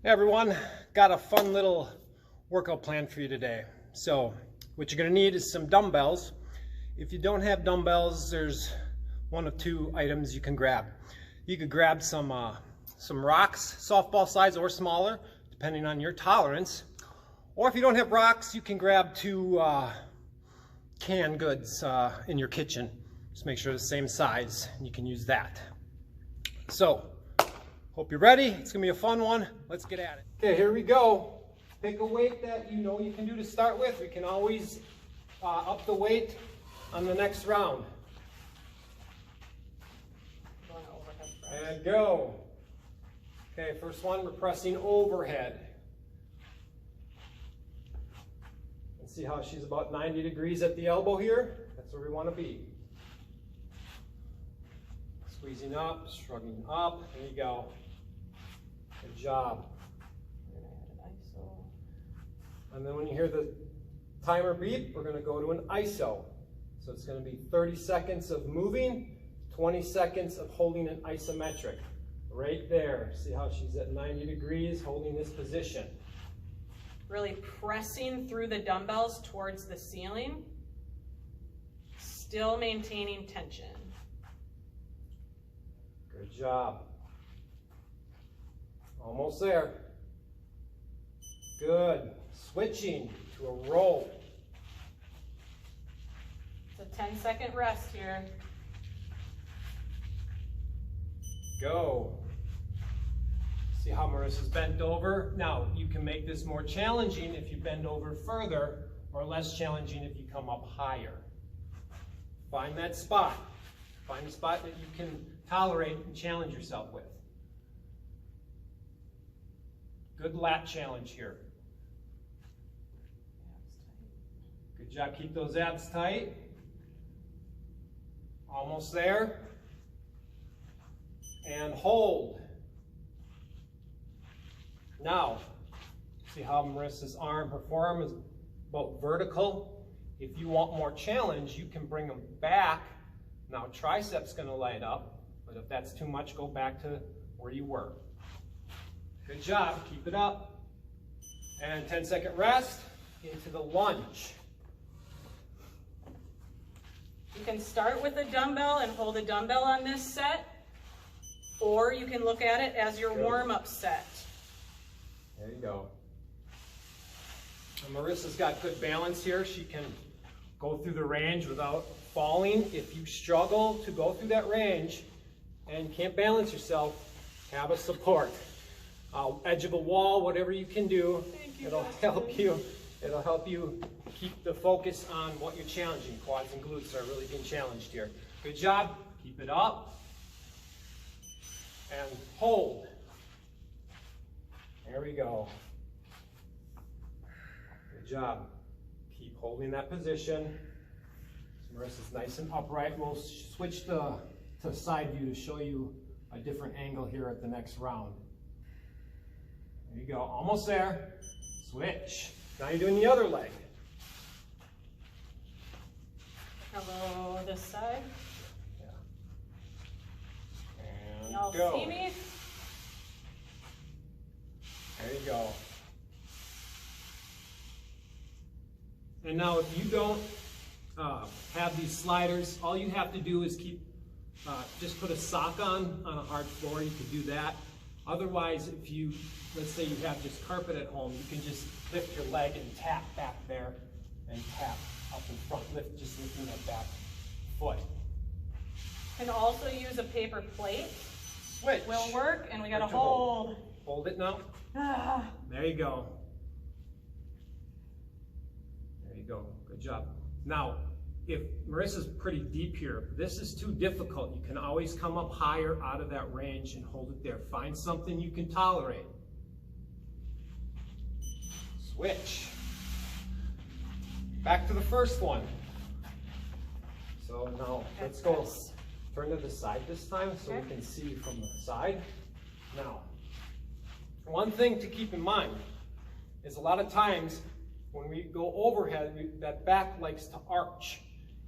Hey everyone, got a fun little workout plan for you today. So what you're going to need is some dumbbells. If you don't have dumbbells, there's one of two items you can grab. You could grab some rocks, softball size or smaller, depending on your tolerance. Or if you don't have rocks, you can grab two canned goods in your kitchen. Just make sure they're the same size, and you can use that. So, hope you're ready. It's gonna be a fun one. Let's get at it. Okay, here we go. Pick a weight that you know you can do to start with. We can always up the weight on the next round. And go. Okay, first one, we're pressing overhead. And see how she's about 90 degrees at the elbow here? That's where we want to be. Squeezing up, shrugging up. There you go. Good job. And then when you hear the timer beep, we're going to go to an ISO. So it's going to be 30 seconds of moving, 20 seconds of holding an isometric. Right there. See how she's at 90 degrees holding this position. Really pressing through the dumbbells towards the ceiling. Still maintaining tension. Good job. Almost there. Good. Switching to a roll. It's a 10-second rest here. Go. See how Marissa's bent over? Now, you can make this more challenging if you bend over further, or less challenging if you come up higher. Find that spot. Find a spot that you can tolerate and challenge yourself with. Good lat challenge here. Good job. Keep those abs tight. Almost there. And hold. Now, see how Marissa's forearm is about vertical. If you want more challenge, you can bring them back. Now, triceps going to light up, but if that's too much, go back to where you were. Good job. Keep it up. And 10-second rest into the lunge. You can start with a dumbbell and hold a dumbbell on this set, or you can look at it as your warm-up set. There you go. And Marissa's got good balance here. She can go through the range without falling. If you struggle to go through that range and can't balance yourself, have a support. Edge of a wall, whatever you can do, it'll help you. It'll help you keep the focus on what you're challenging. Quads and glutes are really being challenged here. Good job. Keep it up. And hold. There we go. Good job. Keep holding that position. So Marissa's nice and upright. We'll switch to side view to show you a different angle here at the next round. There you go. Almost there. Switch. Now you're doing the other leg. Hello, this side. Yeah. And Y'all go. see me? There you go. And now if you don't have these sliders, all you have to do is just put a sock on a hard floor. You could do that. Otherwise, if you, let's say you have just carpet at home, you can just lift your leg and tap back there and tap up in front. Just lifting that back foot. Can also use a paper plate. Switch. Will work, and we gotta Switch hold. Hold it now. Ah. There you go. There you go. Good job. Now, if Marissa's pretty deep here, this is too difficult. You can always come up higher out of that range and hold it there. Find something you can tolerate. Switch. Back to the first one. So now let's go turn to the side this time so we can see from the side. Now, one thing to keep in mind is a lot of times when we go overhead, that back likes to arch.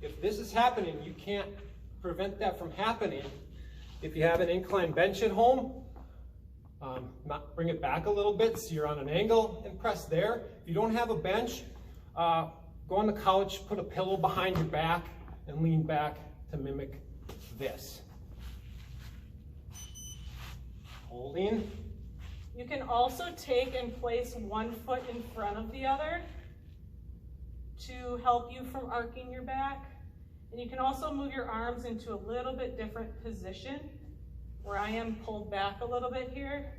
If this is happening, you can't prevent that from happening. If you have an incline bench at home, Bring it back a little bit so you're on an angle and press there. If you don't have a bench, go on the couch, put a pillow behind your back and lean back to mimic this. Holding. You can also take and place one foot in front of the other to help you from arcing your back. And you can also move your arms into a little bit different position. Where I am pulled back a little bit here,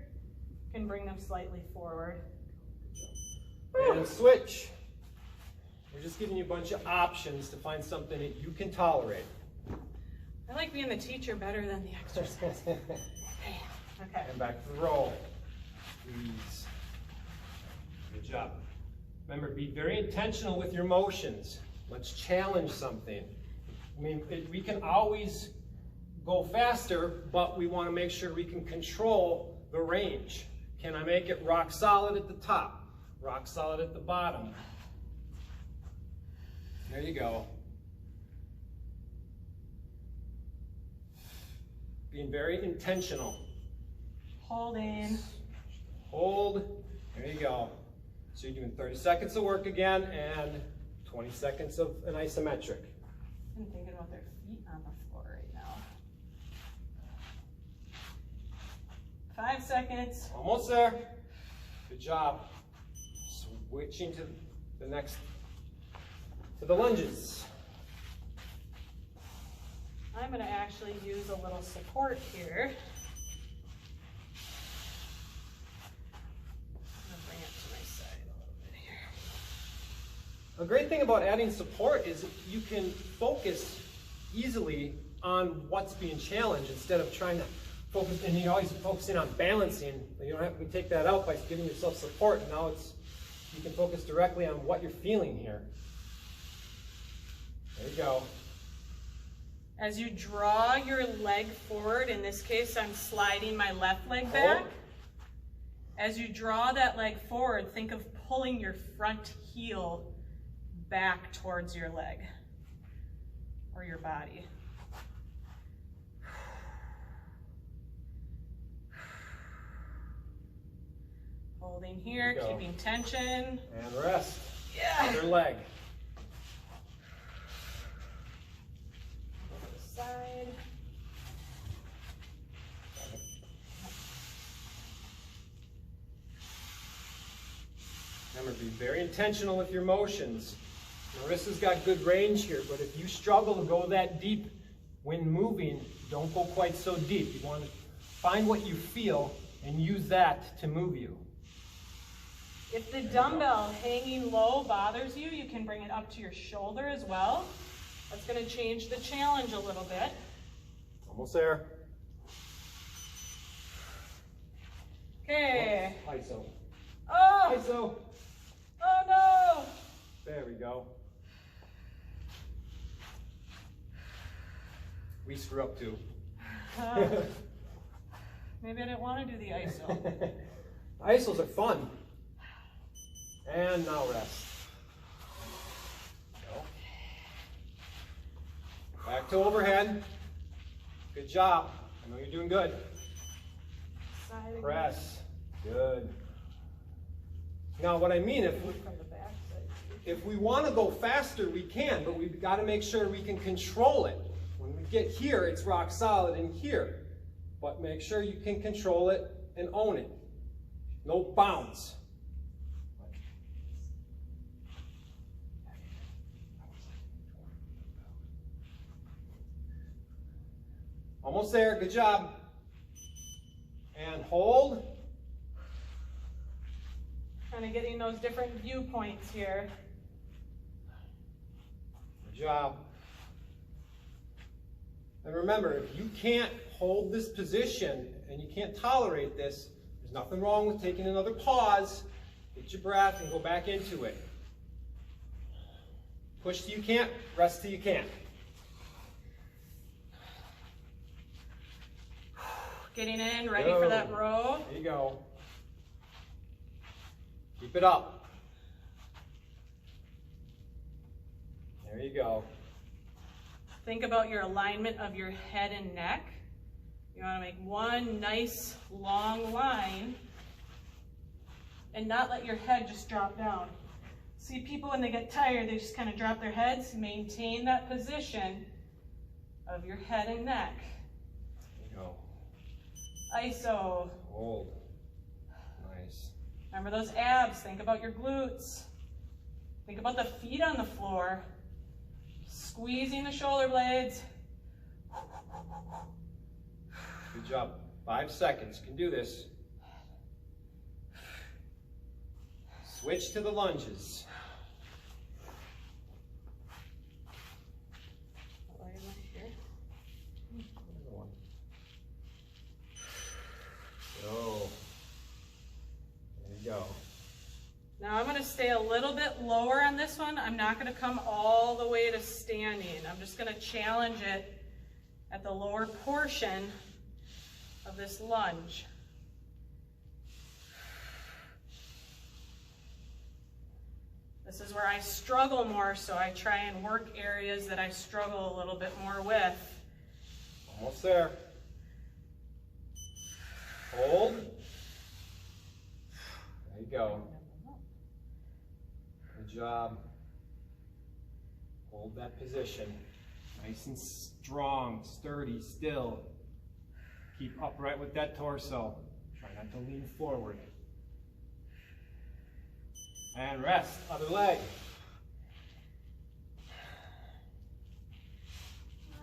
you can bring them slightly forward. And switch. We're just giving you a bunch of options to find something that you can tolerate. I like being the teacher better than the exercise. Okay. And back to the roll. Please. Good job. Remember, be very intentional with your motions. Let's challenge something. I mean, we can always go faster, but we want to make sure we can control the range. Can I make it rock solid at the top? Rock solid at the bottom? There you go. Being very intentional. Holding. Hold. There you go. So you're doing 30 seconds of work again and 20 seconds of an isometric. I'm thinking about their feet on the floor right now. 5 seconds. Almost there. Good job. Switching to the lunges. I'm going to actually use a little support here. I'm going to bring it to my side a little bit here. A great thing about adding support is you can focus easily on what's being challenged instead of trying to focus, and you're always focusing on balancing. You don't have to take that out by giving yourself support. Now you can focus directly on what you're feeling here. There you go. As you draw your leg forward, in this case I'm sliding my left leg back. As you draw that leg forward, think of pulling your front heel back towards your leg or your body. Holding here, keeping tension. And rest. Yeah. Other leg. Side. Remember, be very intentional with your motions. Marissa's got good range here, but if you struggle to go that deep when moving, don't go quite so deep. You want to find what you feel and use that to move you. If the dumbbell hanging low bothers you, you can bring it up to your shoulder as well. That's going to change the challenge a little bit. Almost there. Okay. ISO. Oh! ISO. Oh no! There we go. We screw up too. Maybe I didn't want to do the ISO. ISOs are fun. And now rest. Go. Back to overhead. Good job. I know you're doing good. Side again. Press. Good. Now what I mean, From the back side. if we want to go faster, we can, but we've got to make sure we can control it. When we get here, it's rock solid in here. But make sure you can control it and own it. No bounce. Almost there, good job. And hold. Kind of getting those different viewpoints here. Good job. And remember, if you can't hold this position and you can't tolerate this, there's nothing wrong with taking another pause, get your breath, and go back into it. Push till you can't, rest till you can't. Getting in, ready for that row. There you go. Keep it up. There you go. Think about your alignment of your head and neck. You want to make one nice long line and not let your head just drop down. See, people when they get tired, they just kind of drop their heads. Maintain that position of your head and neck. There you go. Iso. Hold. Nice. Remember those abs. Think about your glutes. Think about the feet on the floor. Squeezing the shoulder blades. Good job. 5 seconds. You can do this. Switch to the lunges. Go. There you go. Now I'm going to stay a little bit lower on this one. I'm not going to come all the way to standing. I'm just going to challenge it at the lower portion of this lunge. This is where I struggle more, so I try and work areas that I struggle a little bit more with. Almost there. Hold. There you go. Good job. Hold that position. Nice and strong, sturdy, still. Keep upright with that torso. Try not to lean forward. And rest, other leg.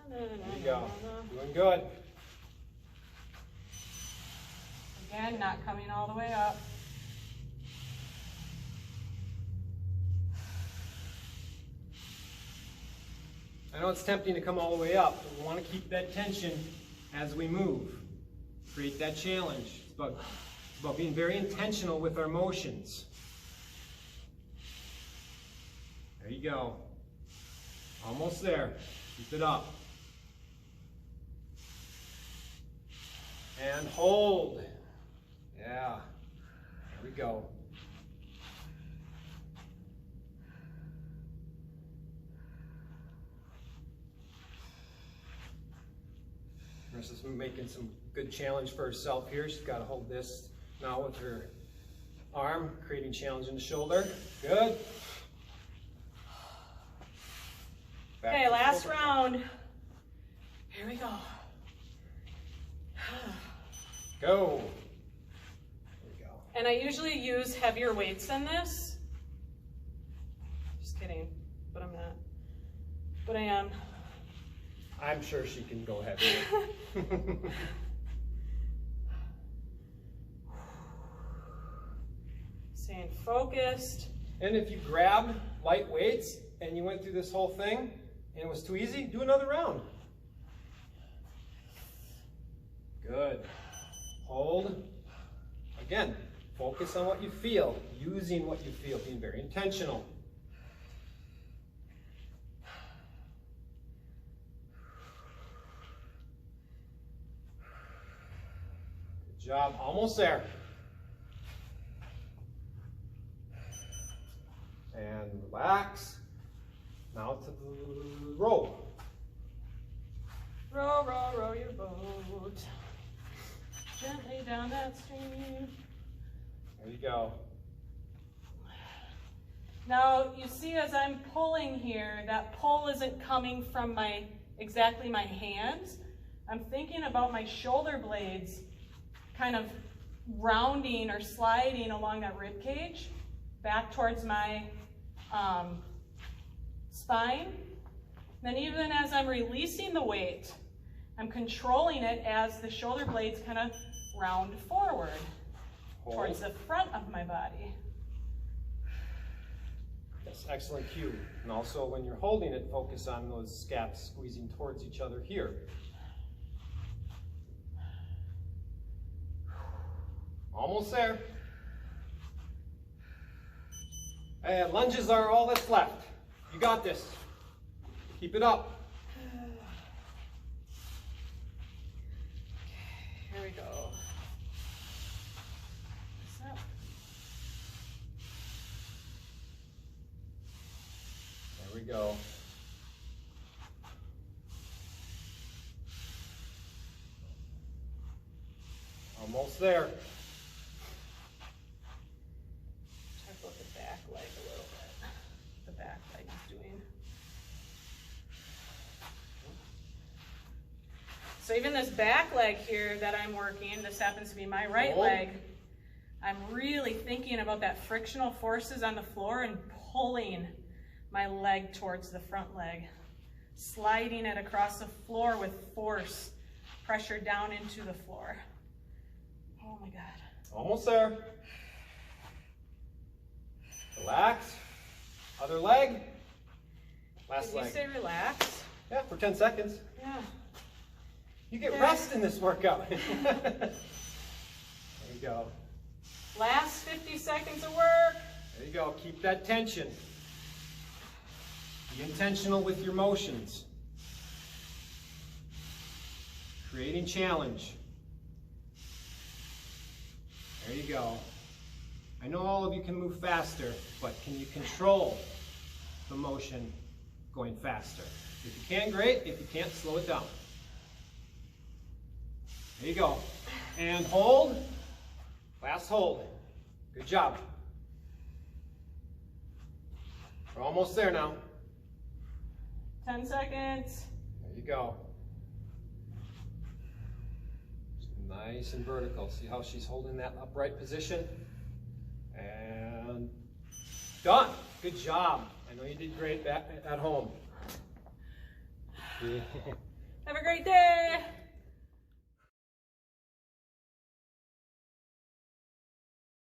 There you go. Doing good. Again, not coming all the way up. I know it's tempting to come all the way up, but we want to keep that tension as we move. Create that challenge. It's about being very intentional with our motions. There you go. Almost there. Keep it up. And hold. Yeah. There we go. Marissa's making some good challenge for herself here. She's got to hold this now with her arm, creating challenge in the shoulder. Good. Back Okay, last round. Here we go. Go. There we go. And I usually use heavier weights than this. Just kidding, but I'm not. But I am. I'm sure she can go ahead. Staying focused. And if you grab light weights and you went through this whole thing and it was too easy, do another round. Good. Hold. Again, focus on what you feel, using what you feel, being very intentional. Good job. Almost there. And relax. Now to the row. Row, row, row your boat. Gently down that stream. There you go. Now, you see as I'm pulling here, that pull isn't coming from exactly my hands. I'm thinking about my shoulder blades kind of rounding or sliding along that rib cage back towards my spine. Then even as I'm releasing the weight, I'm controlling it as the shoulder blades kind of round forward towards the front of my body. Yes, excellent cue. And also when you're holding it, focus on those scaps squeezing towards each other here. Almost there. And lunges are all that's left. You got this. Keep it up. Here we go. Up. There we go. Almost there. Talk about the back leg a little bit. The back leg is doing. So even this back leg here that I'm working, this happens to be my right leg, I'm really thinking about that frictional forces on the floor and pulling my leg towards the front leg, sliding it across the floor with force, pressure down into the floor. Oh my God. Almost there. Relax. Other leg. Last leg. Did you say relax? Yeah, for 10 seconds. Yeah. You get rest in this workout. There you go. Last 50 seconds of work. There you go. Keep that tension. Be intentional with your motions. Creating challenge. There you go. I know all of you can move faster, but can you control the motion going faster? If you can, great. If you can't, slow it down. There you go. And hold. Last hold. Good job. We're almost there now. 10 seconds. There you go. Nice and vertical. See how she's holding that upright position? And done. Good job. I know you did great back at home. Have a great day.